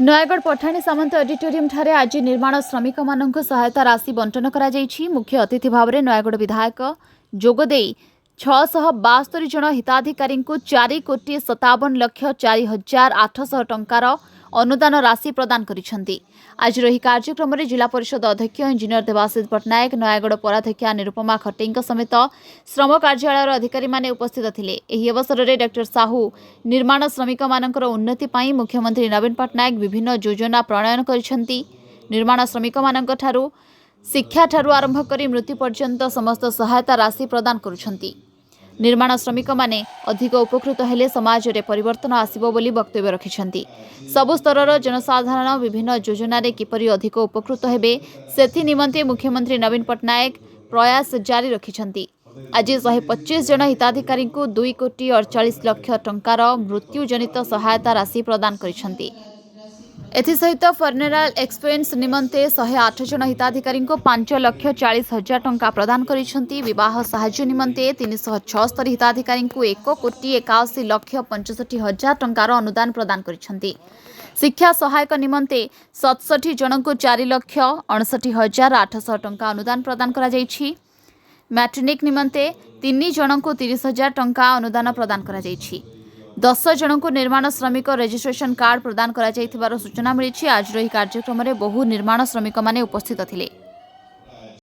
नयागढ़ पठाणी सामंत auditorium ठारे आज निर्माण श्रमिक मानक सहायता राशि बंटन करा जायछि। मुख्य अतिथि भाव में नयागढ़ विधायक जोगदे 672 जन हिताधिकारी 4,57,04,800 टंकार अनुदान राशि प्रदान करिसेंति। आज रही कार्यक्रम में जिला परिषद अध्यक्ष इंजीनियर देवाशीष पट्टनायक, नयागढ़ पौराध्यक्षा निरुपमा खट्टेई समेत श्रम कार्यालय अधिकारी माने उपस्थित थिले। एही अवसर में डॉक्टर साहू निर्माण श्रमिक मानकर उन्नति पाई मुख्यमंत्री नवीन पट्टनायक विभिन्न योजना प्रणयन करिसेंति। निर्माण श्रमिक मानक ठारू शिक्षा ठारू आरंभ करी मृत्यु पर्यंत समस्त सहायता राशि प्रदान करुछंती। निर्माण श्रमिक माने अधिक उपकृत हेले समाज रे परिवर्तन आसिबो बोली वक्तव्य रखिछंती। सबु स्तरर जनसाधारण विभिन्न योजना रे किपरि अधिक उपकृत हेबे सेथि निमंते मुख्यमंत्री नवीन पट्टनायक प्रयास जारी रखिछंती। आज 125 जन हिताधिकारी 2,48,00,000 टंकार मृत्युजनित सहायता राशि प्रदान करिछंती। एसहित फर्नेराल एक्सपेंस निमंते 108 जन हिताधिकारी 5,40,000 टंका प्रदान करिसेंति। विवाह साहाय्य निमंते 376 हिताधिकारी 1,81,65,000 टंकार अनुदान प्रदान करिसेंति। शिक्षा सहायक निमंते 67 जन 4,59,800 टंका अनुदान प्रदान करा जायछि। मैट्रिक निमंते 3 जन 30,000 टंका अनुदान प्रदान करा जायछि। 10 जन को निर्माण श्रमिक रजिस्ट्रेशन कार्ड प्रदान करा जायथिबार सूचना मिली। आज रही कार्यक्रम में बहु निर्माण श्रमिक माने उपस्थित थिले।